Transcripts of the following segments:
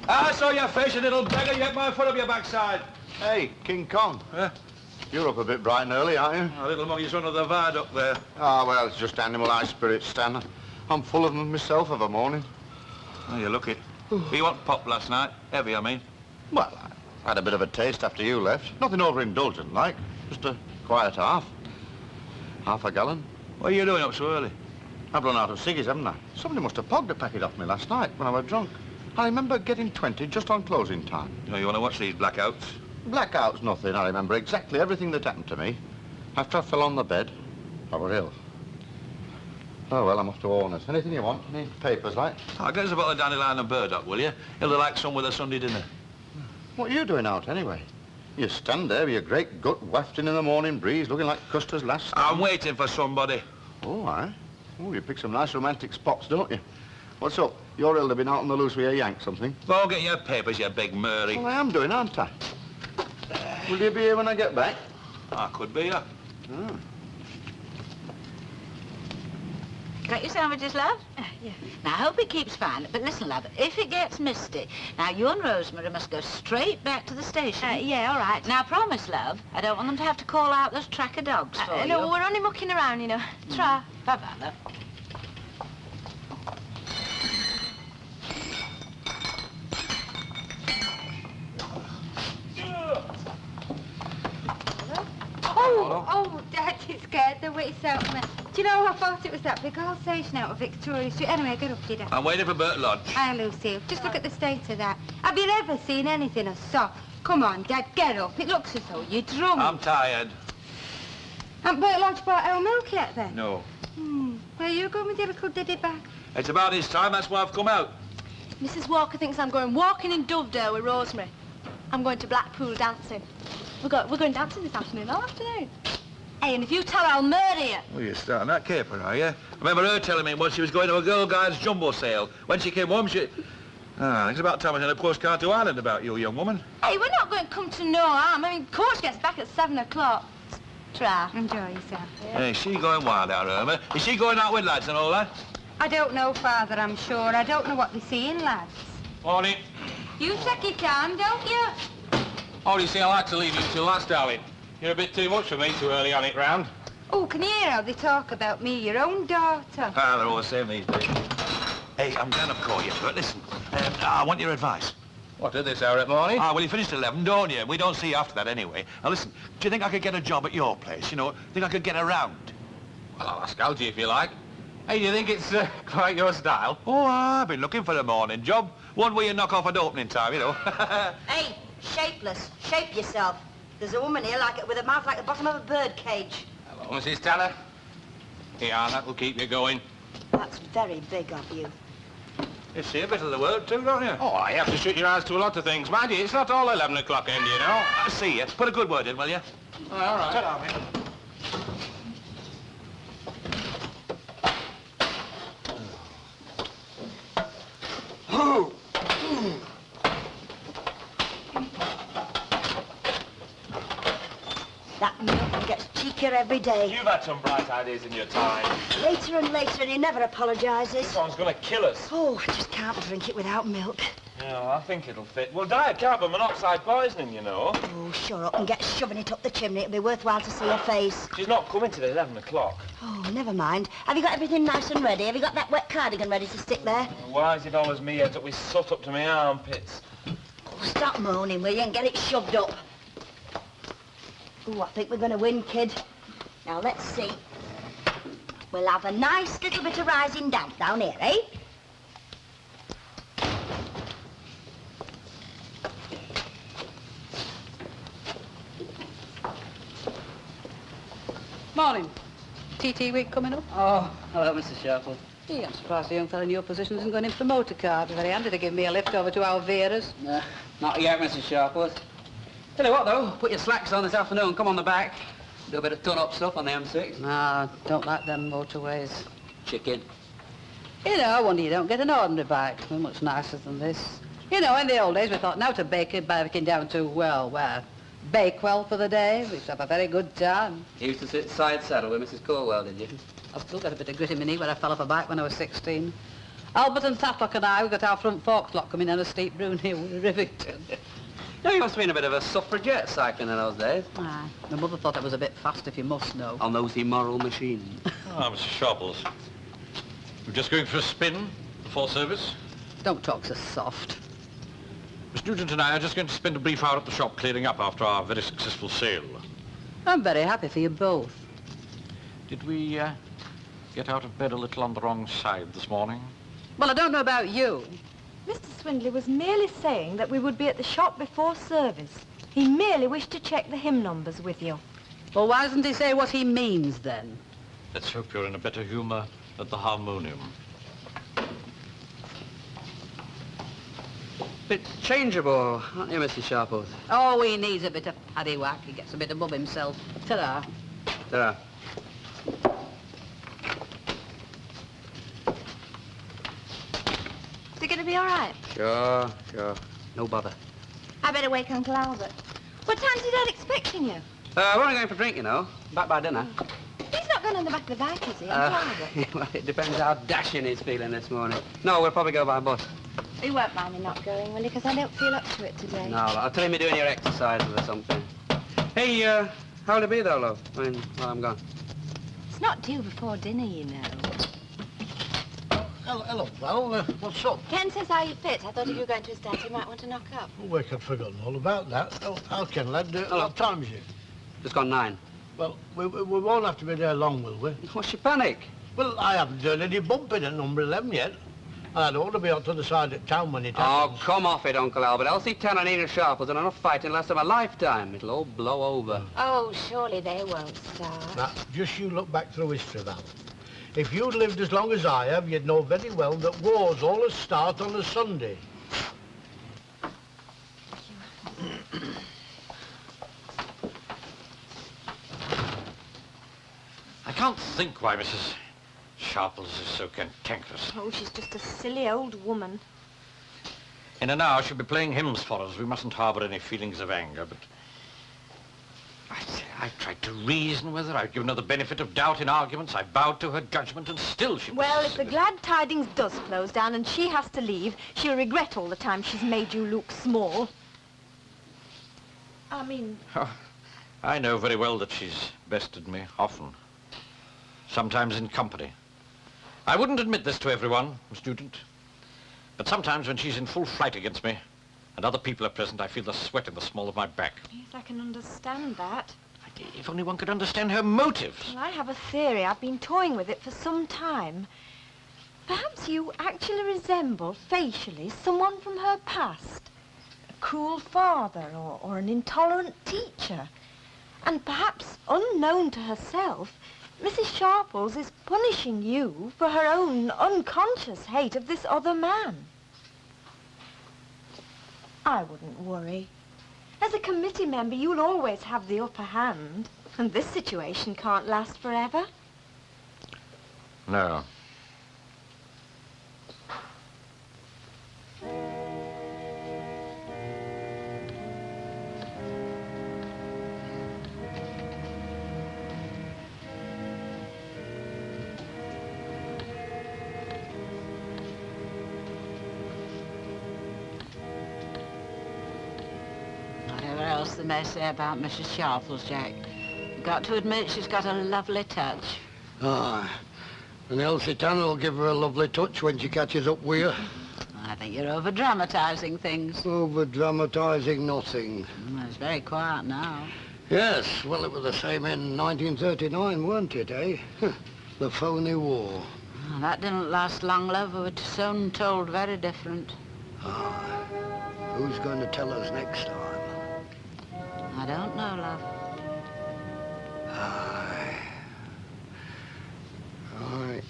I saw your face, you little beggar. You get my foot up your backside. Hey, King Kong. Huh? You're up a bit bright and early, aren't you? A little monkey's under the viaduct there. Ah, well, it's just animal high spirits, Stan. I'm full of them myself of a morning. Oh, you're lucky. You want pop last night? Heavy, I mean. Well, I had a bit of a taste after you left. Nothing overindulgent, like. Just a quiet half. Half a gallon. What are you doing up so early? I've run out of ciggies, haven't I? Somebody must have pogged a packet off me last night when I was drunk. I remember getting 20 just on closing time. You know, you want to watch these blackouts? Blackout's nothing. I remember exactly everything that happened to me. After I fell on the bed, I was ill. Oh, well, I'm off to Warner's. Anything you want? Any papers, like? I'll get us a bottle of dandelion and burdock, will you? It'll be like some with a Sunday dinner. What are you doing out, anyway? You stand there with your great gut wafting in the morning breeze, looking like Custer's last stand. I'm waiting for somebody. Oh, aye? Oh, you pick some nice romantic spots, don't you? What's up? You're ill to been out on the loose with your yank, something? Go get your papers, you big Murray. Well, I am doing, aren't I? Will you be here when I get back? I could be, yeah. Oh. Got your sandwiches, love? Yeah. Now, I hope it keeps fine. But listen, love, if it gets misty, now you and Rosemary must go straight back to the station. Yeah, all right. Now, promise, love, I don't want them to have to call out those tracker dogs for you. No, we're only mucking around, you know. Try. Bye-bye, love. Oh, Dad, you scared the wits out of me. Do you know, I thought it was that big old station out of Victoria Street. Anyway, get up, Dad. I'm waiting for Bert Lodge. Hi, Lucy. Just look at the state of that. Have you ever seen anything as soft? Come on, Dad, get up. It looks as though you're drunk. I'm tired. Haven't Bert Lodge bought our milk yet, then? No. Where are you going with your little diddy bag? It's about his time, that's why I've come out. Mrs. Walker thinks I'm going walking in Dovedale with Rosemary. I'm going to Blackpool dancing. We're going dancing this afternoon, all afternoon. Hey, and if you tell her, I'll murder you. Oh, you're starting that caper, are you? I remember her telling me once she was going to a Girl Guides jumbo sale. When she came home, she... I think it's about time I sent a postcard to Ireland about you, young woman. Hey, we're not going to come to no harm. I mean, coach gets back at 7 o'clock. Try. Enjoy yourself. Yeah. Hey, is she going wild out, Irma? Is she going out with lads and all that? I don't know, Father, I'm sure. I don't know what they're seeing, lads. Morning. You check your time, don't you? Oh, you see, I like to leave you till last, darling. You're a bit too much for me too early on it round. Oh, can you hear how they talk about me, your own daughter? Ah, they're all the same these days. Hey, I'm glad I've called you, but listen, I want your advice. What, at this hour at morning? Ah, well, you finished at 11, don't you? We don't see you after that anyway. Now, listen, do you think I could get a job at your place? You know, think I could get around? Well, I'll ask Algie if you like. Hey, do you think it's quite your style? Oh, I've been looking for a morning job. One where you knock off at opening time, you know. Hey, shapeless, shape yourself. There's a woman here like it with a mouth like the bottom of a bird cage. Hello, Mrs. Tanner. Here, that'll keep you going. That's very big of you. You see a bit of the world too, don't you? Oh, you have to shut your eyes to a lot of things. Mind you, it's not all 11 o'clock end, you know. I see you. Put a good word in, will you? All right. Ta-ra, mate. That milk gets cheekier every day. You've had some bright ideas in your time. Later and later, and he never apologises. This one's going to kill us. Oh, I just can't drink it without milk. Yeah, well, I think it'll fit. Well, diet carbon monoxide poisoning, you know. Oh, shut up and get shoving it up the chimney. It'll be worthwhile to see her face. She's not coming till 11 o'clock. Oh, never mind. Have you got everything nice and ready? Have you got that wet cardigan ready to stick there? Why is it always me heads up with soot up to my armpits? Oh, stop moaning, will you, and get it shoved up. Oh, I think we're going to win, kid. Now, let's see. We'll have a nice little bit of rising damp down here, eh? Morning. TT week coming up? Oh, hello, Mr. Sharple. Gee, I'm surprised the young fellow in your position isn't going in for the motor car. It'd be very handy to give me a lift over to Alvera's. Not yet, Mr. Sharple. Tell you what, though, put your slacks on this afternoon, come on the back. Do a bit of ton-up stuff on the M6. No, don't like them motorways. Chicken. You know, I wonder you don't get an ordinary bike. They're much nicer than this. You know, in the old days, we thought now to bake it by breaking down to, well, where? Bakewell for the day. We used to have a very good time. You used to sit side saddle with Mrs. Corwell, did you? I've still got a bit of grit in my knee where I fell off a bike when I was 16. Albert and Tatlock and I, we got our front forks lock coming down a steep brune hill in Rivington. Yeah, you must have been a bit of a suffragette cycling in those days. Aye. My mother thought I was a bit fast, if you must know. On those immoral machines. Ah, Mr. Sharples. We're just going for a spin before service. Don't talk so soft. Miss Nugent and I are just going to spend a brief hour at the shop clearing up after our very successful sale. I'm very happy for you both. Did we get out of bed a little on the wrong side this morning? Well, I don't know about you. Mr. Swindley was merely saying that we would be at the shop before service. He merely wished to check the hymn numbers with you. Well, why doesn't he say what he means, then? Let's hope you're in a better humour at the harmonium. Bit changeable, aren't you, Mrs. Sharples? Oh, he needs a bit of paddywhack. He gets a bit above himself. Ta-da. Ta-ra. Is it going to be all right? Sure. No bother. I better wake Uncle Albert. What time's your dad expecting you? We're only going for a drink, you know. Back by dinner. He's not going on the back of the bike, is he, Uncle Albert? Well, it depends how dashing he's feeling this morning. No, we'll probably go by bus. He won't mind me not going, will he? Because I don't feel up to it today. No, I'll tell him you're doing your exercises or something. Hey, how'll it be, though, love, while I'm gone? It's not due before dinner, you know. Hello, pal. What's up? Ken says how you fit. I thought if you were going to his dad, you might want to knock up. Oh, Wick, I'd forgotten all about that. Oh, how can lad? What time's it? It's gone 9. Well, we won't have to be there long, will we? What's your panic? Well, I haven't done any bumping at number 11 yet. I'd ought to be out to the side of town when it happens. Oh, come off it, Uncle Albert. Elsie Tan and Enid Sharp has done enough fighting last of a lifetime. It'll all blow over. Oh, surely they won't start. Now, just you look back through history, Val. If you'd lived as long as I have, you'd know very well that wars always start on a Sunday. I can't think why Mrs. Sharples is so cantankerous. Oh, she's just a silly old woman. In an hour, she'll be playing hymns for us. We mustn't harbour any feelings of anger, but... I've tried to reason with her. I've given her the benefit of doubt in arguments. I bowed to her judgment, and still she... Well, if the Glad Tidings does close down and she has to leave, she'll regret all the time she's made you look small. I mean... Oh, I know very well that she's bested me, often. Sometimes in company. I wouldn't admit this to everyone, Miss Nugent. But sometimes when she's in full flight against me, and other people are present, I feel the sweat in the small of my back. Yes, I can understand that. If only one could understand her motives. Well, I have a theory. I've been toying with it for some time. Perhaps you actually resemble, facially, someone from her past. A cruel father or an intolerant teacher. And perhaps, unknown to herself, Mrs. Sharples is punishing you for her own unconscious hate of this other man. I wouldn't worry. As a committee member, you'll always have the upper hand. And this situation can't last forever. No. Whatever else they may say about Mrs. Sharples, Jack, you've got to admit she's got a lovely touch. Ah, and Elsie Tanner will give her a lovely touch when she catches up with you. I think you're over-dramatising things. Over-dramatising nothing. It's very quiet now. Yes, well, it was the same in 1939, weren't it, eh? The phony war. Oh, that didn't last long, love. We were soon told very different. Ah, who's going to tell us next time? I don't know, love. Aye. All right.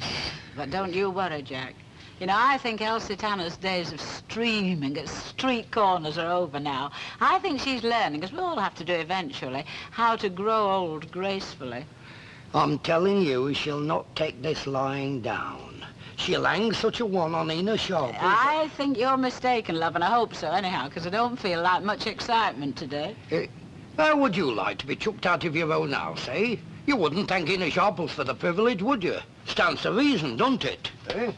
But don't you worry, Jack. You know, I think Elsie Tanner's days of streaming at street corners are over now. I think she's learning, as we all have to do eventually, how to grow old gracefully. I'm telling you, she'll not take this lying down. She'll hang such a one on Enid Sharp. I think you're mistaken, love, and I hope so anyhow, because I don't feel like much excitement today. How would you like to be chucked out of your own house, eh? You wouldn't thank Enid Sharples for the privilege, would you? Stands to reason, don't it? Eh?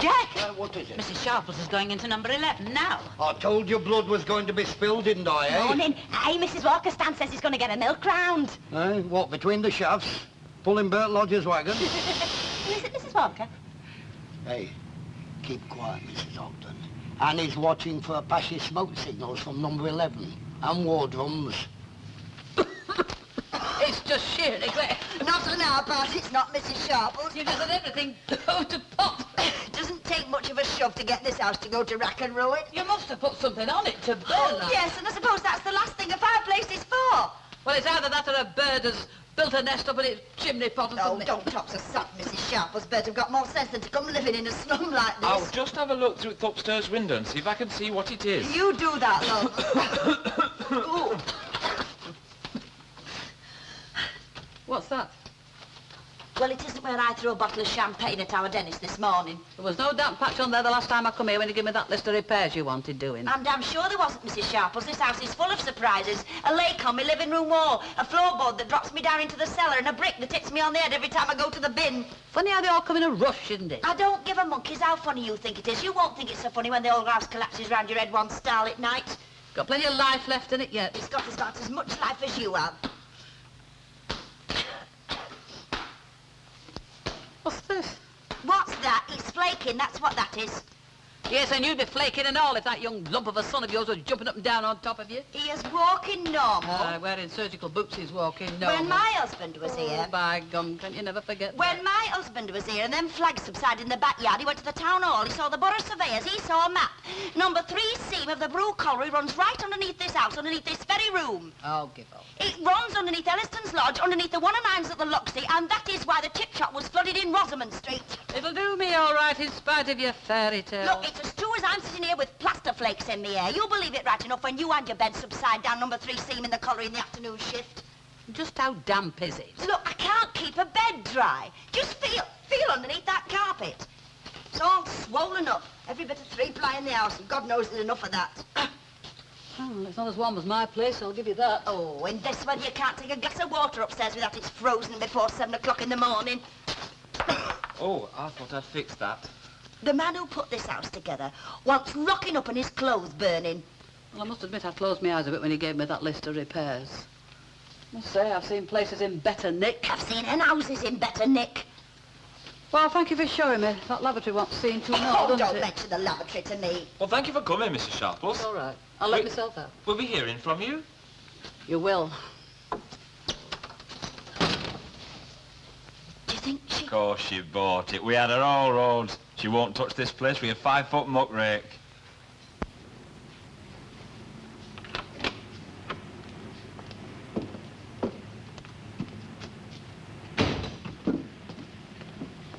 Jack! What is it? Mrs. Sharples is going into number 11 now. I told you blood was going to be spilled, didn't I, eh? Morning. Hey, Mrs. Walker, Stan says he's going to get a milk round. Eh? What, between the shafts? Pulling Bert Lodger's wagon? Who is it, Mrs. Walker? Hey, keep quiet, Mrs. Ogden. Annie's watching for Apache smoke signals from number 11 and war drums. It's just sheer neglect. Not on our part, it's not Mrs. Sharples. You just let everything go to pot. Doesn't take much of a shove to get this house to go to rack and ruin. You must have put something on it to burn that. Yes, and I suppose that's the last thing a fireplace is for. Well, it's either that or a bird has built a nest up in its chimney pot or Oh, something. don't tops a sack, Mrs. Sharples. Bird have got more sense than to come living in a slum like this. I'll just have a look through the upstairs window and see if I can see what it is. You do that, love. Ooh. What's that? Well, it isn't where I threw a bottle of champagne at our dentist this morning. There was no damp patch on there the last time I come here when you gave me that list of repairs you wanted doing. I'm damn sure there wasn't, Mrs. Sharples. This house is full of surprises. A lake on my living room wall, a floorboard that drops me down into the cellar, and a brick that hits me on the head every time I go to the bin. Funny how they all come in a rush, isn't it? I don't give a monkey's how funny you think it is. You won't think it's so funny when the whole house collapses round your head one starlit night. Got plenty of life left in it yet. It's got about as much life as you have. What's this? What's that? It's flaking, that's what that is. Yes, and you'd be flaking and all if that young lump of a son of yours was jumping up and down on top of you. He is walking normal. Wearing surgical boots, he's walking normal. When my husband was here... Oh, by gum, can you never forget When that? my husband was here and them flags subsided in the backyard, he went to the town hall, he saw the borough surveyors, he saw a map. Number 3 seam of the Brew Colliery runs right underneath this house, underneath this very room. Oh, give up. It runs underneath Elliston's Lodge, underneath the 109s at the Loxley, and that is why the chip shop was flooded in Rosamond Street. It'll do me all right in spite of your fairy tale. Look, it's as true as I'm sitting here with plaster flakes in the air. You'll believe it right enough when you and your bed subside down number 3 seam in the colliery in the afternoon shift. Just how damp is it? Look, I can't keep a bed dry. Just feel underneath that carpet. It's all swollen up. Every bit of 3-ply in the house, and God knows there's enough of that. Well, it's not as warm as my place, I'll give you that. Oh, in this weather you can't take a glass of water upstairs without it's frozen before 7 o'clock in the morning. Oh, I thought I'd fixed that. The man who put this house together wants locking up and his clothes burning. Well, I must admit I closed my eyes a bit when he gave me that list of repairs. I must say, I've seen places in better nick. I've seen hen houses in better nick. Well, thank you for showing me. That lavatory wants seeing too much, Oh, doesn't don't it? mention the lavatory to me. Well, thank you for coming, Mrs. Sharples. It's all right. I'll let Wait. myself out. We'll be hearing from you. You will. Do you think she... Of course she bought it. We had her all roads. She won't touch this place with a 5-foot muck rake.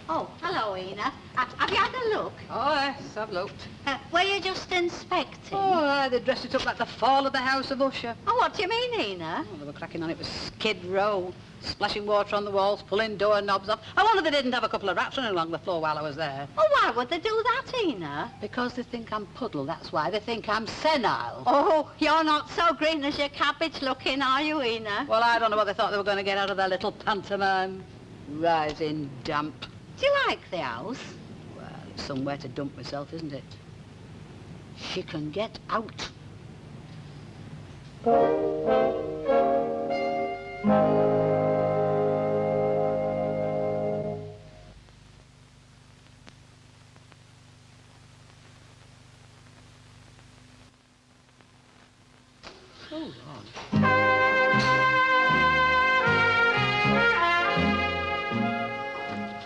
Oh, hello, Ina. Have you had a look? Oh, yes, I've looked. Were you just inspecting? Oh, they dressed it up like the fall of the House of Usher. Oh, what do you mean, Ina? Oh, they were cracking on it with Skid Row, splashing water on the walls, pulling door knobs off. I wonder they didn't have a couple of rats running along the floor while I was there. Oh, why would they do that, Ina? Because they think I'm puddle, that's why. They think I'm senile. Oh, you're not so green as your cabbage looking, are you, Ina? Well, I don't know what they thought they were going to get out of their little pantomime. Rising damp. Do you like the house? Well, it's somewhere to dump myself, isn't it? She can get out. Oh, Lord.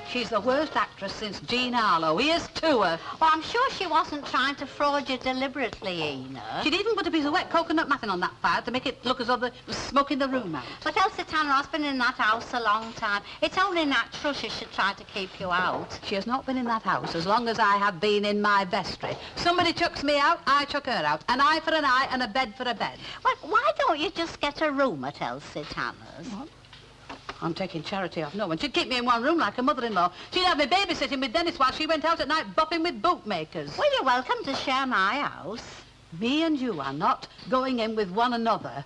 She's the worst actress since Jean Harlow. Here's to her. Oh, I'm sure she wasn't trying to fraud you deliberately, Ina. She'd even put a piece of wet coconut matting on that fire to make it look as though there was smoke in the room out. But Elsie Tanner has been in that house a long time. It's only natural she should try to keep you out. She has not been in that house as long as I have been in my vestry. Somebody chucks me out, I chuck her out. An eye for an eye and a bed for a bed. Well, why don't you just get a room at Elsie Tanner's? What? I'm taking charity off no one. She'd keep me in one room like a mother-in-law. She'd have me babysitting with Dennis while she went out at night bopping with bootmakers. Well, you're welcome to share my house. Me and you are not going in with one another.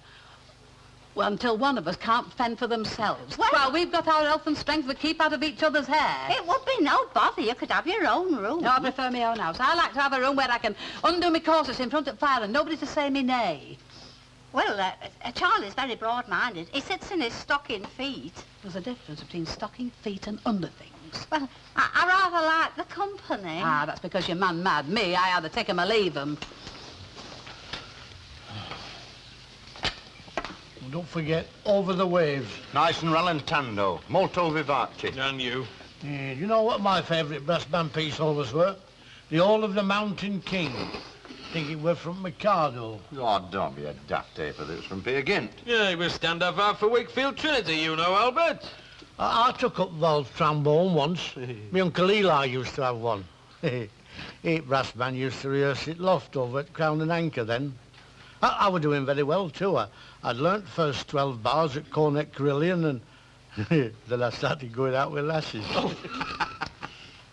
Well, until one of us can't fend for themselves. Well, we've got our health and strength, we keep out of each other's hair. It would be no bother. You could have your own room. No, I prefer my own house. I like to have a room where I can undo my corsets in front of the fire and nobody to say me nay. Well, Charlie's very broad-minded. He sits in his stocking feet. There's a difference between stocking feet and underthings. Well, I rather like the company. Ah, that's because you're man-mad. Me, I either take 'em or leave 'em. Don't forget, Over the Waves. Nice and rallentando. Molto vivace. And you? Yeah, do you know what my favourite brass band piece always were? The All of the Mountain King. I think it were from Mikado. Oh, don't be a daft ape, it was from Peer Gynt. Yeah, he was stand-up out for Wakefield Trinity, you know, Albert. I took up Val's trombone once. My Uncle Eli used to have one. 8 brass band used to rehearse it loft over at Crown and Anchor then. I was doing very well too. I'd learnt first 12 bars at Cornet Carillion and then I started going out with lasses.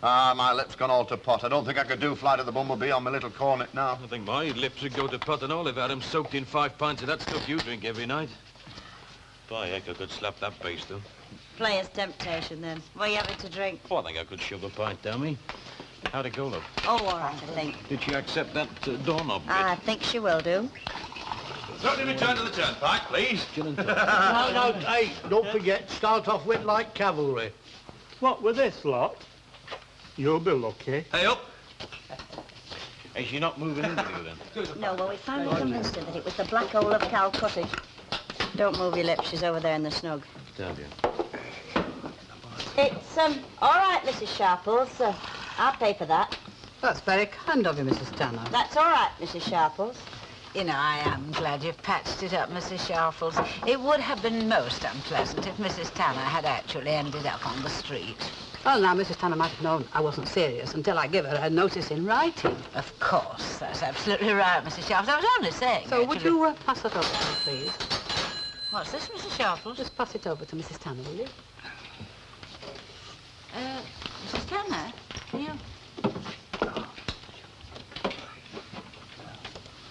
Ah, my lips gone all to pot. I don't think I could do Flight of the Bumblebee on my little cornet now. I think my lips would go to pot and all if I had 'em soaked in 5 pints of that stuff you drink every night. By heck, I could slap that bass, though. Player's temptation, then. What are you having to drink? Oh, I think I could shove a pint down me. How'd it go, love? Oh, all right, I think. Did she accept that doorknob bit? I think she will do. Certainly return to the turnpike, please. No, hey, don't forget, start off with like cavalry. What with this lot? You'll be lucky. Hey, up! Is she not moving into you, then? No, well, we finally convinced her that it was the Black Hole of Calcutta. Don't move your lips. She's over there in the snug. Down you. It's, all right, Mrs. Sharples. I'll pay for that. That's very kind of you, Mrs. Tanner. That's all right, Mrs. Sharples. You know, I am glad you've patched it up, Mrs. Sharples. It would have been most unpleasant if Mrs. Tanner had actually ended up on the street. Well, now, Mrs. Tanner might have known I wasn't serious until I give her a notice in writing. Of course, that's absolutely right, Mrs. Sharples. I was only saying, So would you pass it over to me, please? What's this, Mrs. Sharples? Just pass it over to Mrs. Tanner, will you? Mrs. Tanner, can you...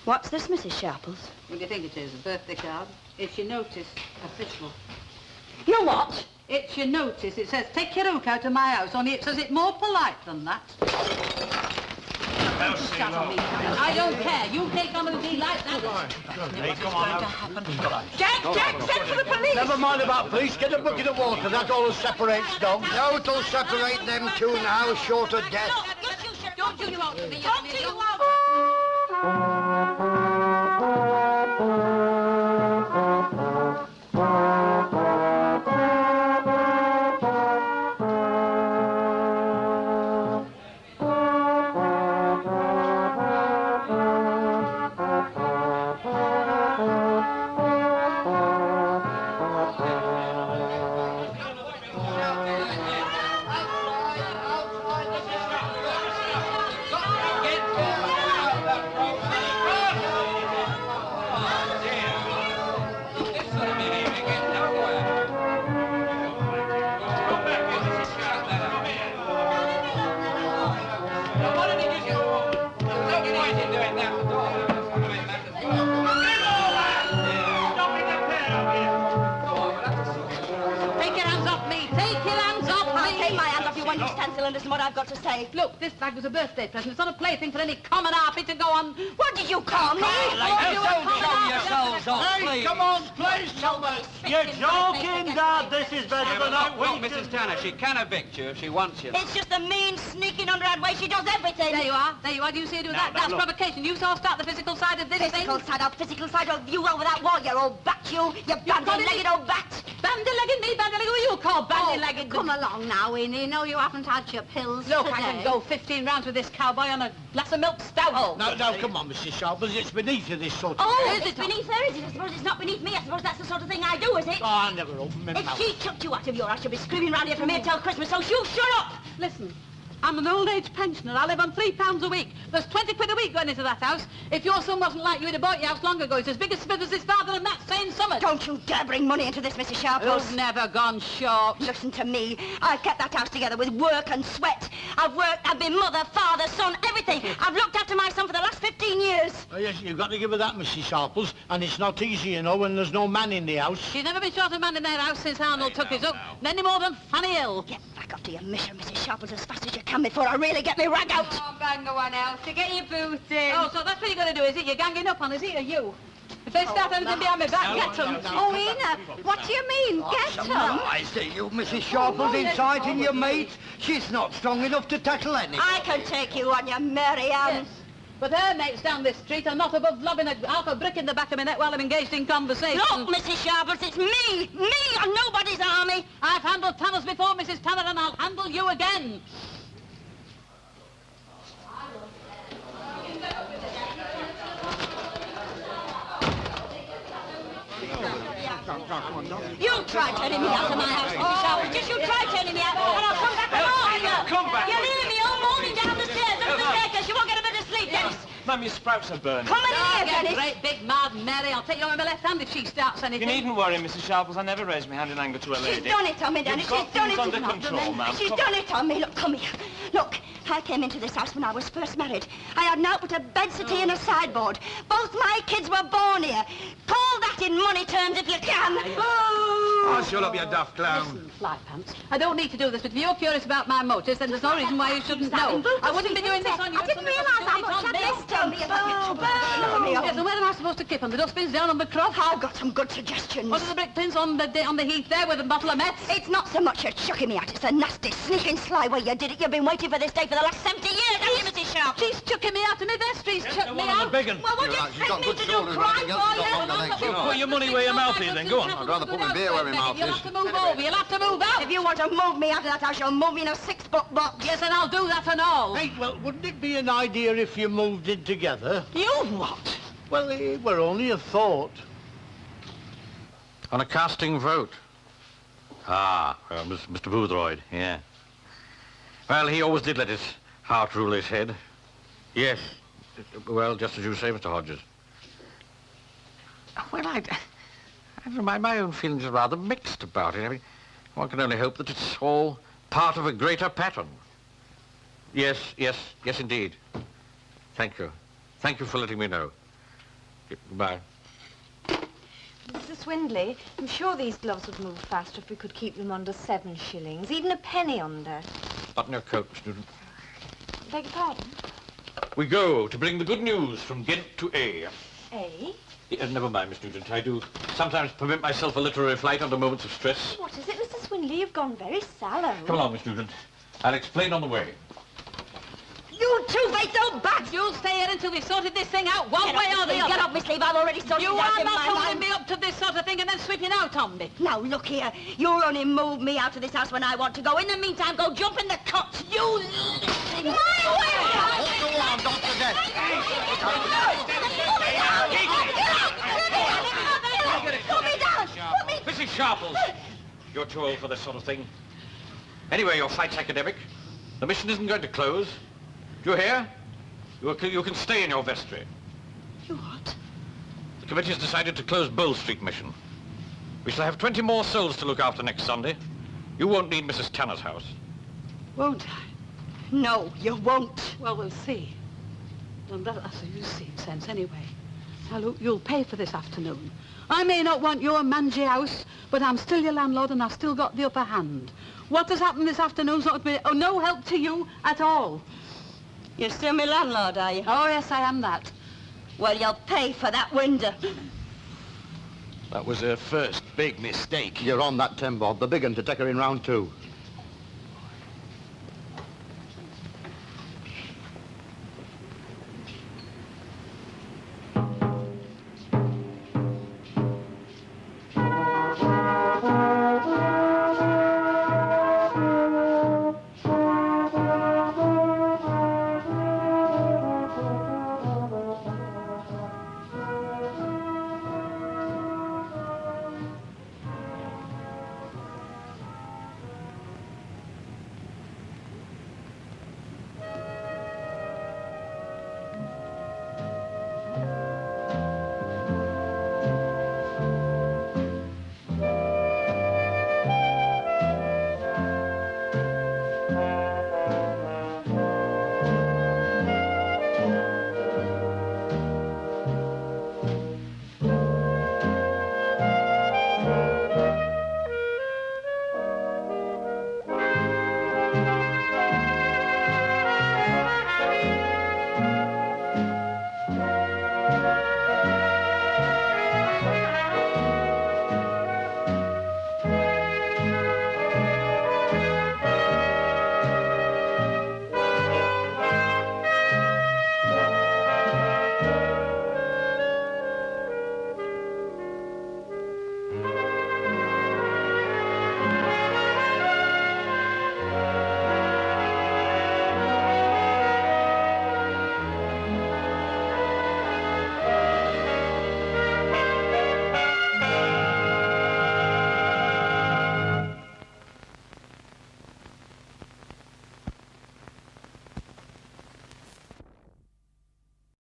What's this, Mrs. Sharples? What do you think it is? A birthday card? It's your notice. Official. You what? It's your notice. It says, take your hook out of my house, only it says it more polite than that. I don't care. You take on with me like that. Hey, come on. Jack, send for the police. Never mind about police. Get a bucket of water. That's all that separates dogs. No, it'll separate them two now, short of death. Don't you out to me. Don't you out. Listen what I've got to say. Look, this bag was a birthday present. It's not a plaything for any common harpy to go on. What did you call me? Hey, come on, please, somebody. You're joking, Dad. This is better than that. Well, Mrs. Tanner, she can evict you if she wants you. It's just the mean, sneaking, underhand way she does everything. There you are. There you are. Do you see her do that? That's provocation. You saw start the physical side of this thing. Physical side of you over that wall, you old bat, you bandy-legged old bat. Bandy-legged me? Bandy-legged who you call bandy-legged? Come along now, Winnie. No, you haven't had your pills Look, today. I can go 15 rounds with this cowboy on a glass of milk stout. Oh, no, come on, Mrs. Sharples. It's beneath you, this sort of Oh, thing. it's beneath her, is it? I suppose it's not beneath me. I suppose that's the sort of thing I do, is it? Oh, I never open my If mouth. she chucked you out of your house, she'll be screaming round here from here till Christmas, so you shut up! Listen, I'm an old age pensioner. I live on £3 a week. There's 20 quid a week going into that house. If your son wasn't like you, he'd have bought your house long ago. It's as big a spit as his father and that same summer. Don't you dare bring money into this, Mrs. Sharples. You've never gone short. Listen to me. I've kept that house together with work and sweat. I've worked, I've been mother, father, son, everything. I've looked after my son for the last 15 years. Oh, yes, you've got to give her that, Mrs. Sharples. And it's not easy, you know, when there's no man in the house. She's never been short of man in their house since Arnold took his up. Any more than Fanny Hill. Get back up to your mission, Mrs. Sharples, as fast as you can before I really get me rag out. Oh, bang the one else to get your boots in. Oh, so that's what you're going to do, is it? You're ganging up on us, or you? If they start anything behind my back, get them. Oh, Ina, what do you mean, get them? I see you, Mrs. Sharples, inciting your mate. She's not strong enough to tackle any. I can take you on, you Mary Ann. Yes. But her mates down this street are not above lobbing half a brick in the back of my neck while I'm engaged in conversation. Look, Mrs. Sharples, it's me and nobody's army. I've handled Tanners before, Mrs. Tanner, and I'll handle you again. You try turning me out of my house, Mrs. Sharples. Just you try turning me out, and I'll come back and you. Come back. You're leaving me all morning down the stairs under the staircase. You won't get a bit of sleep, Dennis. Mum, your sprouts are burning. Come in here, Get Dennis. great big mad Mary. I'll take you on my left hand if she starts You anything. needn't worry, Mrs. Sharples. I never raise my hand in anger to a lady. She's done it on me, Dennis. You've She's got done it. things under control, ma'am. She's done it on me. Look, come here. Look, I came into this house when I was first married. I had naught but a bed settee and a sideboard. Both my kids were born here. Call that in money terms if you can. Oh, shut up, you daft clown. Listen, Fly Pants, I don't need to do this, but if you're curious about my motives, then there's no reason why you shouldn't know. I wouldn't be doing this on you. I didn't realise how much I missed him. Yes, and where am I supposed to keep them? The dustbins down on the cross? I've got some good suggestions. What are the brick pins on the heath there with a bottle of Mets? It's not so much you're chucking me at, it's a nasty, sneaking, sly way you did it. You've been waiting for this day for the last 70 years, haven't you, Mrs. Sharp? She's chucking me out of my vestry. She's chucked me out. Well, what do you expect me to do, cry for you? Put your money where your mouth is, then. Go on. I'd rather put my beer where my mouth You'll is. have to move over. You'll have to move out. If you want to move me out of that house, you'll move me in a 6-foot box. Yes, and I'll do that and all. Hey, well, wouldn't it be an idea if you moved in together? You what? Well, it were only a thought. On a casting vote. Mr. Boothroyd, yeah. Well, he always did let his heart rule his head. Yes. Well, just as you say, Mr. Hodges. Well, I don't know, my own feelings are rather mixed about it. I mean, one can only hope that it's all part of a greater pattern. Yes, indeed. Thank you. Thank you for letting me know. Goodbye. Mr. Swindley, I'm sure these gloves would move faster if we could keep them under 7 shillings, even a penny under. Button your coat, student. Beg your pardon? We go to bring the good news from Ghent to A. A? Never mind, Miss Nugent. I do sometimes permit myself a literary flight under moments of stress. What is it, Mr. Swindley? You've gone very sallow. Come along, Miss Nugent. I'll explain on the way. You two-faced old bats! You'll stay here until we've sorted this thing out one way or the other. Get off my sleeve, I've already sorted You it out are in not my holding mind. me up to this sort of thing and then sweeping out on me. Now, look here. You'll only move me out of this house when I want to go. In the meantime, go jump in the cot. You... My way! Hold the arm, Dr. Put me down! Put me... Mrs. Sharples, you're too old for this sort of thing. Anyway, your flight's academic. The mission isn't going to close. Do you hear? You can stay in your vestry. You what? The committee has decided to close Bow Street mission. We shall have 20 more souls to look after next Sunday. You won't need Mrs. Tanner's house. Won't I? No, you won't. Well, we'll see. Well, that's a you see sense anyway. Now, look, you'll pay for this afternoon. I may not want your mangy house, but I'm still your landlord and I've still got the upper hand. What has happened this afternoon's not to be no help to you at all. You're still my landlord, are you? Oh, yes, I am that. Well, you'll pay for that window. That was her first big mistake. You're on that, Tim Bob. The big un to take her in round 2.